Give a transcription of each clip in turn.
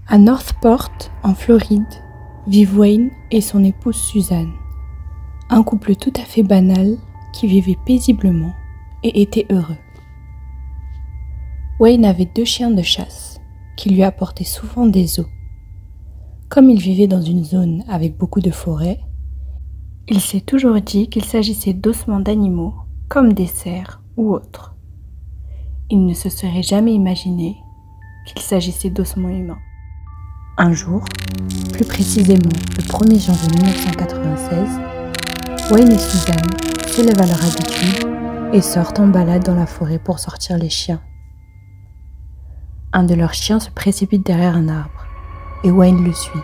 À Northport, en Floride, vivent Wayne et son épouse Suzanne. Un couple tout à fait banal qui vivait paisiblement et était heureux. Wayne avait 2 chiens de chasse qui lui apportaient souvent des os. Comme il vivait dans une zone avec beaucoup de forêts, il s'est toujours dit qu'il s'agissait d'ossements d'animaux comme des cerfs ou autres. Il ne se serait jamais imaginé qu'il s'agissait d'ossements humains. Un jour, plus précisément le 1er janvier 1996, Wayne et Suzanne se lèvent à leur habitude et sortent en balade dans la forêt pour sortir les chiens. Un de leurs chiens se précipite derrière un arbre et Wayne le suit.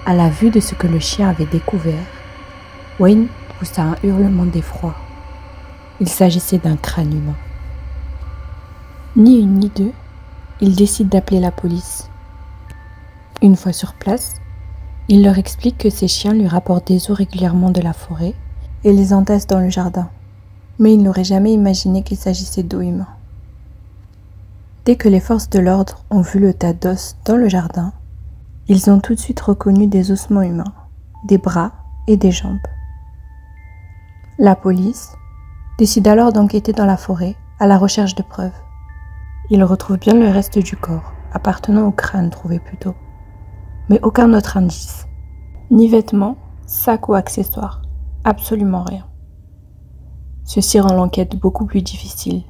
À la vue de ce que le chien avait découvert, Wayne poussa un hurlement d'effroi. Il s'agissait d'un crâne humain. Ni une ni deux, il décide d'appeler la police. Une fois sur place, il leur explique que ses chiens lui rapportent des os régulièrement de la forêt et les entassent dans le jardin. Mais il n'aurait jamais imaginé qu'il s'agissait d'os humains. Dès que les forces de l'ordre ont vu le tas d'os dans le jardin, ils ont tout de suite reconnu des ossements humains, des bras et des jambes. La police décide alors d'enquêter dans la forêt à la recherche de preuves. Ils retrouvent bien le reste du corps, appartenant au crâne trouvé plus tôt, mais aucun autre indice, ni vêtements, sacs ou accessoires, absolument rien. Ceci rend l'enquête beaucoup plus difficile,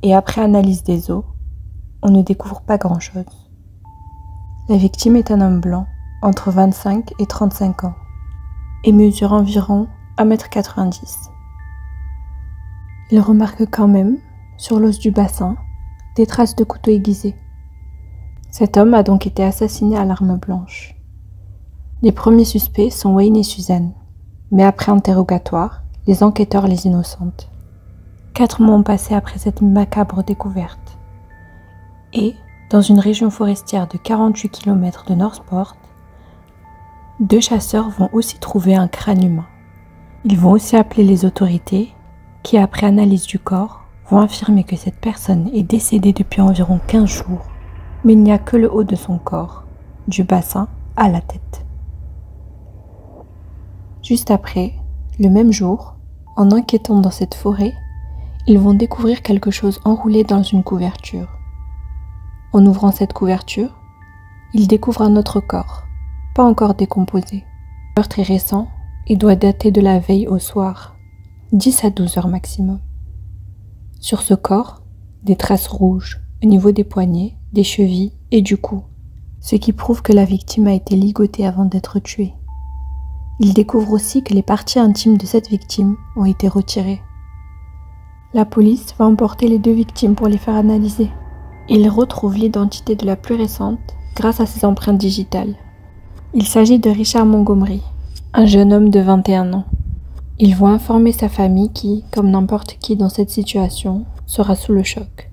et après analyse des os, on ne découvre pas grand-chose. La victime est un homme blanc, entre 25 et 35 ans, et mesure environ 1,90 m. Il remarque quand même, sur l'os du bassin, des traces de couteau aiguisé. Cet homme a donc été assassiné à l'arme blanche. Les premiers suspects sont Wayne et Suzanne, mais après interrogatoire, les enquêteurs les innocentent. 4 mois ont passé après cette macabre découverte. Et, dans une région forestière de 48 km de Northport, 2 chasseurs vont aussi trouver un crâne humain. Ils vont aussi appeler les autorités qui, après analyse du corps, vont affirmer que cette personne est décédée depuis environ 15 jours, mais il n'y a que le haut de son corps, du bassin à la tête. Juste après, le même jour, en enquêtant dans cette forêt, ils vont découvrir quelque chose enroulé dans une couverture. En ouvrant cette couverture, ils découvrent un autre corps, pas encore décomposé. Le meurtre est récent et doit dater de la veille au soir, 10 à 12 heures maximum. Sur ce corps, des traces rouges au niveau des poignets, des chevilles et du cou, ce qui prouve que la victime a été ligotée avant d'être tuée. Ils découvrent aussi que les parties intimes de cette victime ont été retirées. La police va emporter les 2 victimes pour les faire analyser. Ils retrouvent l'identité de la plus récente grâce à ses empreintes digitales. Il s'agit de Richard Montgomery, un jeune homme de 21 ans. Ils vont informer sa famille qui, comme n'importe qui dans cette situation, sera sous le choc.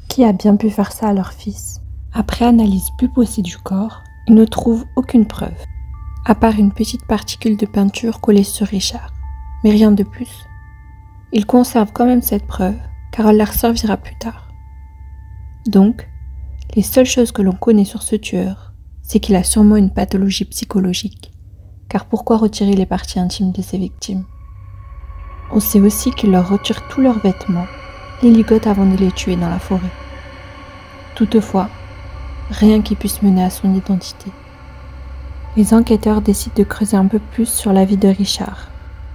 Qui a bien pu faire ça à leur fils? Après analyse plus poussée du corps, ils ne trouvent aucune preuve, à part une petite particule de peinture collée sur Richard, mais rien de plus. Ils conservent quand même cette preuve, car elle leur servira plus tard. Donc, les seules choses que l'on connaît sur ce tueur, c'est qu'il a sûrement une pathologie psychologique. Car pourquoi retirer les parties intimes de ses victimes? On sait aussi qu'il leur retire tous leurs vêtements, les ligote avant de les tuer dans la forêt. Toutefois, rien qui puisse mener à son identité. Les enquêteurs décident de creuser un peu plus sur la vie de Richard.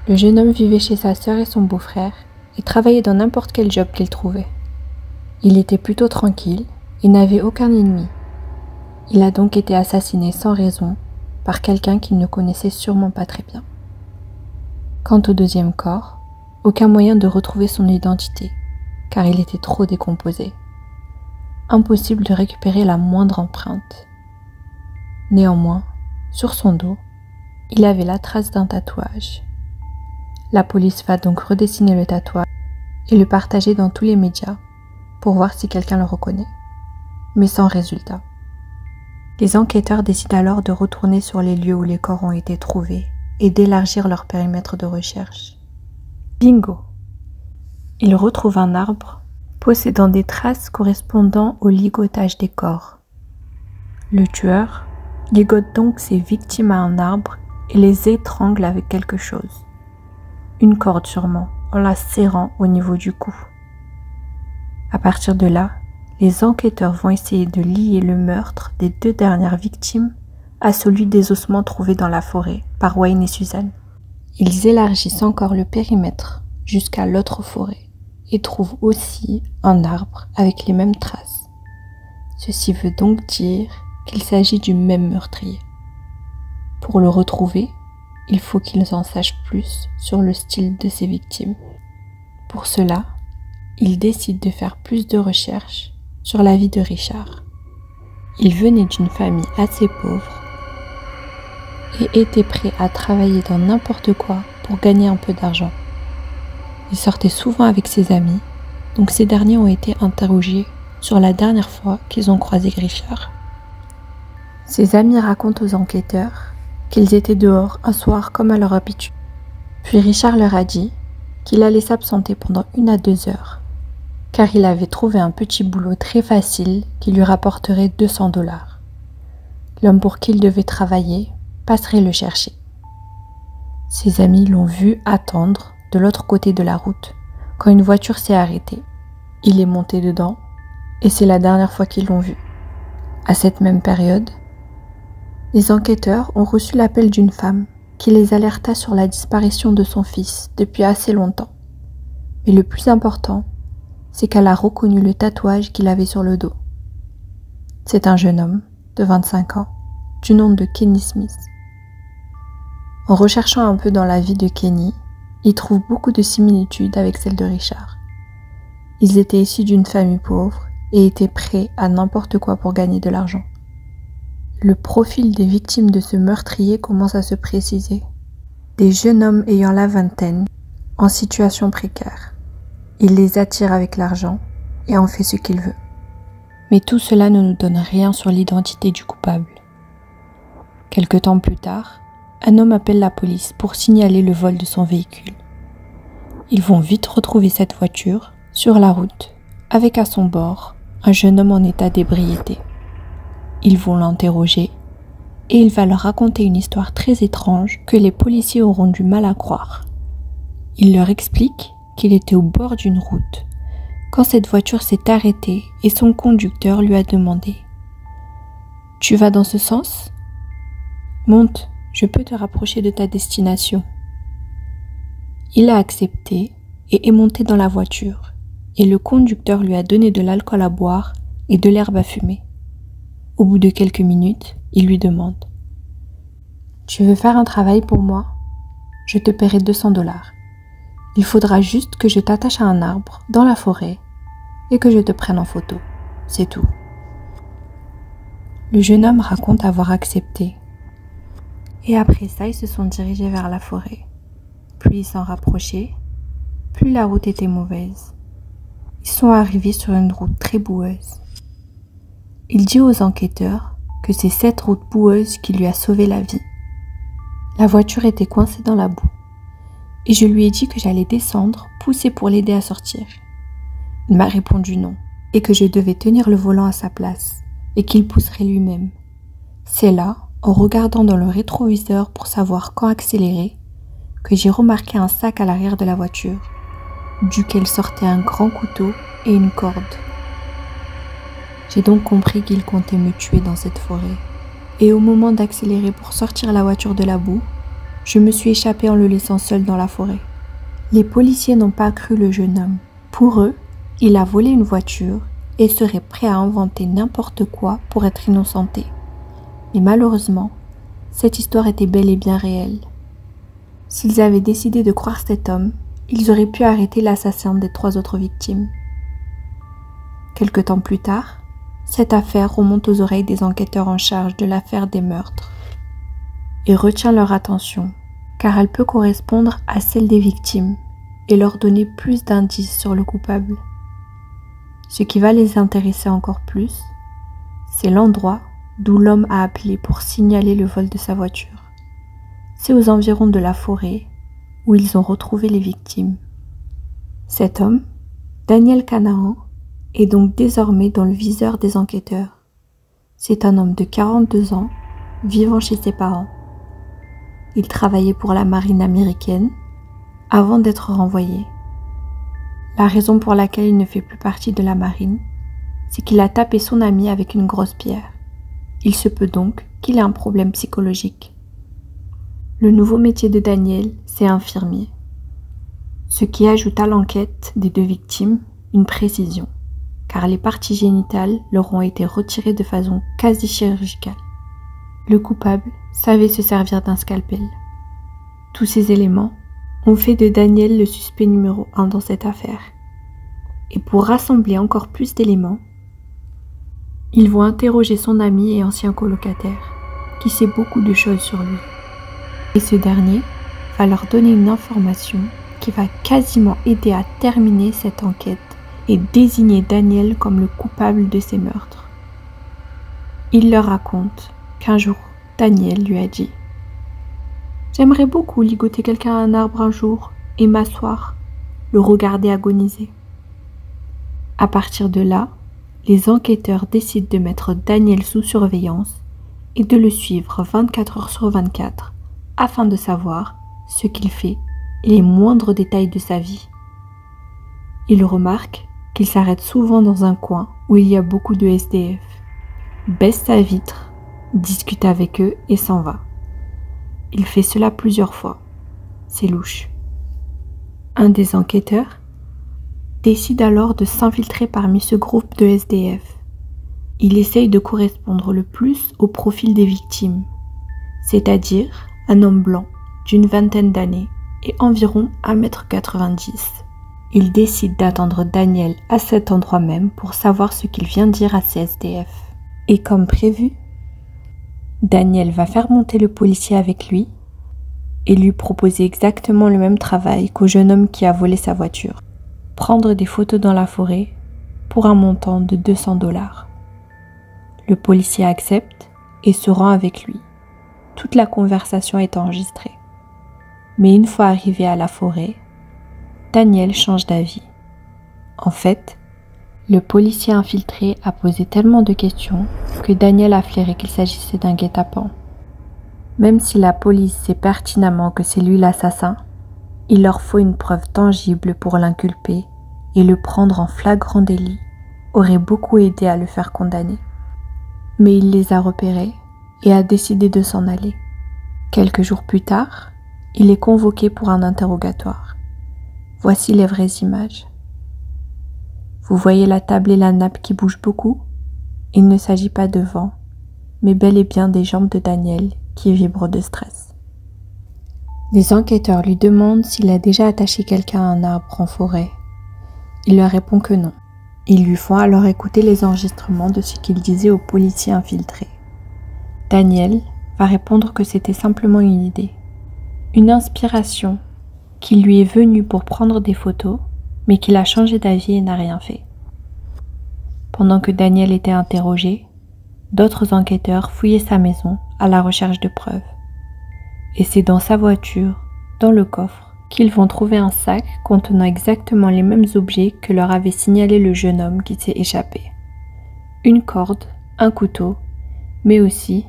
Le jeune homme vivait chez sa sœur et son beau-frère et travaillait dans n'importe quel job qu'il trouvait. Il était plutôt tranquille et n'avait aucun ennemi. Il a donc été assassiné sans raison par quelqu'un qu'il ne connaissait sûrement pas très bien. Quant au 2e corps, aucun moyen de retrouver son identité, car il était trop décomposé. Impossible de récupérer la moindre empreinte. Néanmoins, sur son dos, il avait la trace d'un tatouage. La police va donc redessiner le tatouage et le partager dans tous les médias pour voir si quelqu'un le reconnaît, mais sans résultat. Les enquêteurs décident alors de retourner sur les lieux où les corps ont été trouvés et d'élargir leur périmètre de recherche. Bingo! Ils retrouvent un arbre possédant des traces correspondant au ligotage des corps, Le tueur ligote donc ses victimes à un arbre et les étrangle avec quelque chose. Une corde sûrement, en la serrant au niveau du cou. À partir de là, les enquêteurs vont essayer de lier le meurtre des 2 dernières victimes à celui des ossements trouvés dans la forêt par Wayne et Susan. Ils élargissent encore le périmètre jusqu'à l'autre forêt et trouvent aussi un arbre avec les mêmes traces. Ceci veut donc dire qu'il s'agit du même meurtrier. Pour le retrouver, il faut qu'ils en sachent plus sur le style de ses victimes. Pour cela, ils décident de faire plus de recherches sur la vie de Richard. Il venait d'une famille assez pauvre et était prêt à travailler dans n'importe quoi pour gagner un peu d'argent. Il sortait souvent avec ses amis, donc ces derniers ont été interrogés sur la dernière fois qu'ils ont croisé Richard. Ses amis racontent aux enquêteurs qu'ils étaient dehors un soir comme à leur habitude. Puis Richard leur a dit qu'il allait s'absenter pendant 1 à 2 heures, car il avait trouvé un petit boulot très facile qui lui rapporterait 200 $. L'homme pour qui il devait travailler passerait le chercher. Ses amis l'ont vu attendre de l'autre côté de la route quand une voiture s'est arrêtée. Il est monté dedans et c'est la dernière fois qu'ils l'ont vu. À cette même période, les enquêteurs ont reçu l'appel d'une femme qui les alerta sur la disparition de son fils depuis assez longtemps. Mais le plus important, c'est qu'elle a reconnu le tatouage qu'il avait sur le dos. C'est un jeune homme de 25 ans, du nom de Kenny Smith. En recherchant un peu dans la vie de Kenny, ils trouvent beaucoup de similitudes avec celle de Richard. Ils étaient issus d'une famille pauvre et étaient prêts à n'importe quoi pour gagner de l'argent. Le profil des victimes de ce meurtrier commence à se préciser. Des jeunes hommes ayant la vingtaine, en situation précaire. Il les attire avec l'argent et en fait ce qu'il veut. Mais tout cela ne nous donne rien sur l'identité du coupable. Quelque temps plus tard, un homme appelle la police pour signaler le vol de son véhicule. Ils vont vite retrouver cette voiture sur la route, avec à son bord un jeune homme en état d'ébriété. Ils vont l'interroger et il va leur raconter une histoire très étrange que les policiers auront du mal à croire. Il leur explique qu'il était au bord d'une route quand cette voiture s'est arrêtée et son conducteur lui a demandé « Tu vas dans ce sens ? Monte, je peux te rapprocher de ta destination. » Il a accepté et est monté dans la voiture et le conducteur lui a donné de l'alcool à boire et de l'herbe à fumer. Au bout de quelques minutes, il lui demande « Tu veux faire un travail pour moi ? Je te paierai 200 $. Il faudra juste que je t'attache à un arbre dans la forêt et que je te prenne en photo. C'est tout. » Le jeune homme raconte avoir accepté. Et après ça, ils se sont dirigés vers la forêt. Plus ils s'en rapprochaient, plus la route était mauvaise. Ils sont arrivés sur une route très boueuse. Il dit aux enquêteurs que c'est cette route boueuse qui lui a sauvé la vie. La voiture était coincée dans la boue. Et je lui ai dit que j'allais descendre, pousser pour l'aider à sortir. Il m'a répondu non, et que je devais tenir le volant à sa place, et qu'il pousserait lui-même. C'est là, en regardant dans le rétroviseur pour savoir quand accélérer, que j'ai remarqué un sac à l'arrière de la voiture, duquel sortait un grand couteau et une corde. J'ai donc compris qu'il comptait me tuer dans cette forêt. Et au moment d'accélérer pour sortir la voiture de la boue, je me suis échappée en le laissant seul dans la forêt. Les policiers n'ont pas cru le jeune homme. Pour eux, il a volé une voiture et serait prêt à inventer n'importe quoi pour être innocenté. Mais malheureusement, cette histoire était bel et bien réelle. S'ils avaient décidé de croire cet homme, ils auraient pu arrêter l'assassin des 3 autres victimes. Quelque temps plus tard, cette affaire remonte aux oreilles des enquêteurs en charge de l'affaire des meurtres et retient leur attention, car elle peut correspondre à celle des victimes et leur donner plus d'indices sur le coupable. Ce qui va les intéresser encore plus, c'est l'endroit d'où l'homme a appelé pour signaler le vol de sa voiture. C'est aux environs de la forêt où ils ont retrouvé les victimes. Cet homme, Daniel Canaan, est donc désormais dans le viseur des enquêteurs. C'est un homme de 42 ans, vivant chez ses parents. Il travaillait pour la marine américaine avant d'être renvoyé. La raison pour laquelle il ne fait plus partie de la marine, c'est qu'il a tapé son ami avec une grosse pierre. Il se peut donc qu'il ait un problème psychologique. Le nouveau métier de Daniel, c'est infirmier. Ce qui ajoute à l'enquête des deux victimes une précision, car les parties génitales leur ont été retirées de façon quasi chirurgicale. Le coupable savait se servir d'un scalpel. Tous ces éléments ont fait de Daniel le suspect numéro 1 dans cette affaire. Et pour rassembler encore plus d'éléments, ils vont interroger son ami et ancien colocataire, qui sait beaucoup de choses sur lui. Et ce dernier va leur donner une information qui va quasiment aider à terminer cette enquête et désigner Daniel comme le coupable de ces meurtres. Il leur raconte qu'un jour, Daniel lui a dit « J'aimerais beaucoup ligoter quelqu'un à un arbre un jour et m'asseoir, le regarder agoniser. » À partir de là, les enquêteurs décident de mettre Daniel sous surveillance et de le suivre 24 heures sur 24 afin de savoir ce qu'il fait et les moindres détails de sa vie. Ils remarquent qu'il s'arrête souvent dans un coin où il y a beaucoup de SDF, baisse sa vitre, discute avec eux et s'en va. Il fait cela plusieurs fois. C'est louche. Un des enquêteurs décide alors de s'infiltrer parmi ce groupe de SDF. Il essaye de correspondre le plus au profil des victimes, c'est-à-dire un homme blanc d'une vingtaine d'années et environ 1,90 m. Il décide d'attendre Daniel à cet endroit même pour savoir ce qu'il vient dire à ces SDF. Et comme prévu, Daniel va faire monter le policier avec lui et lui proposer exactement le même travail qu'au jeune homme qui a volé sa voiture. Prendre des photos dans la forêt pour un montant de 200 $. Le policier accepte et se rend avec lui. Toute la conversation est enregistrée. Mais une fois arrivé à la forêt, Daniel change d'avis. En fait, le policier infiltré a posé tellement de questions que Daniel a flairé qu'il s'agissait d'un guet-apens. Même si la police sait pertinemment que c'est lui l'assassin, il leur faut une preuve tangible pour l'inculper et le prendre en flagrant délit aurait beaucoup aidé à le faire condamner. Mais il les a repérés et a décidé de s'en aller. Quelques jours plus tard, il est convoqué pour un interrogatoire. Voici les vraies images. Vous voyez la table et la nappe qui bougent beaucoup? Il ne s'agit pas de vent, mais bel et bien des jambes de Daniel qui vibrent de stress. Les enquêteurs lui demandent s'il a déjà attaché quelqu'un à un arbre en forêt. Il leur répond que non. Ils lui font alors écouter les enregistrements de ce qu'il disait aux policiers infiltrés. Daniel va répondre que c'était simplement une idée, une inspiration qui lui est venue pour prendre des photos, mais qu'il a changé d'avis et n'a rien fait. Pendant que Daniel était interrogé, d'autres enquêteurs fouillaient sa maison à la recherche de preuves. Et c'est dans sa voiture, dans le coffre, qu'ils vont trouver un sac contenant exactement les mêmes objets que leur avait signalé le jeune homme qui s'est échappé. Une corde, un couteau, mais aussi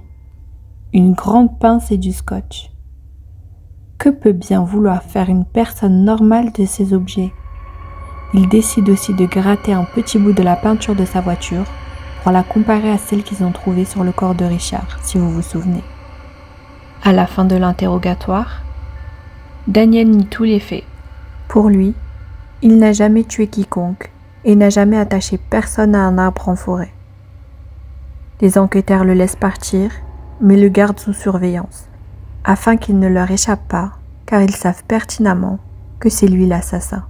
une grande pince et du scotch. Que peut bien vouloir faire une personne normale de ces objets? Il décide aussi de gratter un petit bout de la peinture de sa voiture pour la comparer à celle qu'ils ont trouvée sur le corps de Richard, si vous vous souvenez. À la fin de l'interrogatoire, Daniel nie tous les faits. Pour lui, il n'a jamais tué quiconque et n'a jamais attaché personne à un arbre en forêt. Les enquêteurs le laissent partir, mais le gardent sous surveillance, afin qu'il ne leur échappe pas, car ils savent pertinemment que c'est lui l'assassin.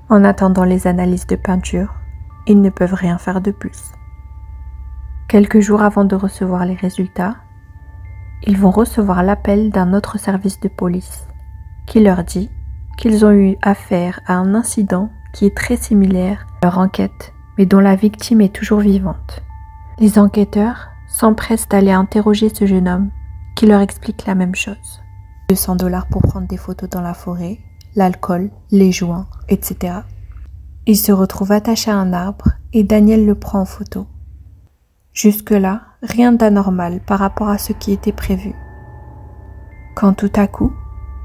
En attendant les analyses de peinture, ils ne peuvent rien faire de plus. Quelques jours avant de recevoir les résultats, ils vont recevoir l'appel d'un autre service de police qui leur dit qu'ils ont eu affaire à un incident qui est très similaire à leur enquête, mais dont la victime est toujours vivante. Les enquêteurs s'empressent d'aller interroger ce jeune homme qui leur explique la même chose. 200 $ pour prendre des photos dans la forêt, l'alcool, les joints, etc. Il se retrouve attaché à un arbre et Daniel le prend en photo. Jusque-là, rien d'anormal par rapport à ce qui était prévu. Quand tout à coup,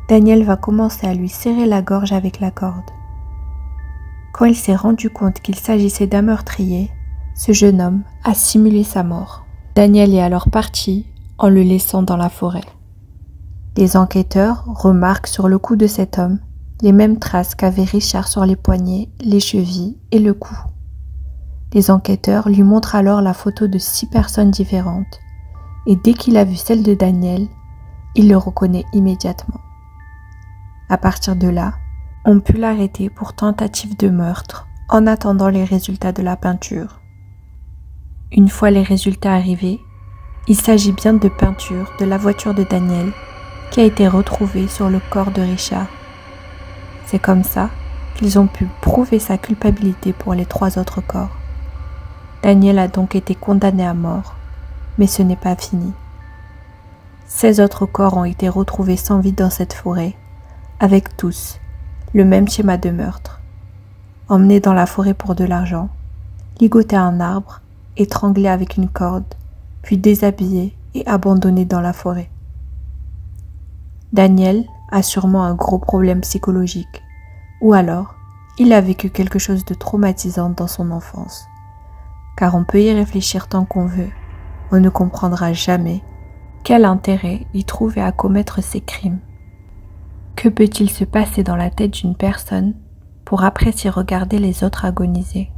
Daniel va commencer à lui serrer la gorge avec la corde. Quand il s'est rendu compte qu'il s'agissait d'un meurtrier, ce jeune homme a simulé sa mort. Daniel est alors parti en le laissant dans la forêt. Les enquêteurs remarquent sur le cou de cet homme les mêmes traces qu'avait Richard sur les poignets, les chevilles et le cou. Les enquêteurs lui montrent alors la photo de 6 personnes différentes et dès qu'il a vu celle de Daniel, il le reconnaît immédiatement. À partir de là, on put l'arrêter pour tentative de meurtre en attendant les résultats de la peinture. Une fois les résultats arrivés, il s'agit bien de peinture de la voiture de Daniel qui a été retrouvée sur le corps de Richard. C'est comme ça qu'ils ont pu prouver sa culpabilité pour les 3 autres corps. Daniel a donc été condamné à mort, mais ce n'est pas fini. 16 autres corps ont été retrouvés sans vie dans cette forêt, avec tous le même schéma de meurtre. Emmenés dans la forêt pour de l'argent, ligotés à un arbre, étranglés avec une corde, puis déshabillés et abandonnés dans la forêt. Daniel a sûrement un gros problème psychologique, ou alors il a vécu quelque chose de traumatisant dans son enfance. Car on peut y réfléchir tant qu'on veut, on ne comprendra jamais quel intérêt il trouvait à commettre ces crimes. Que peut-il se passer dans la tête d'une personne pour apprécier regarder les autres agoniser ?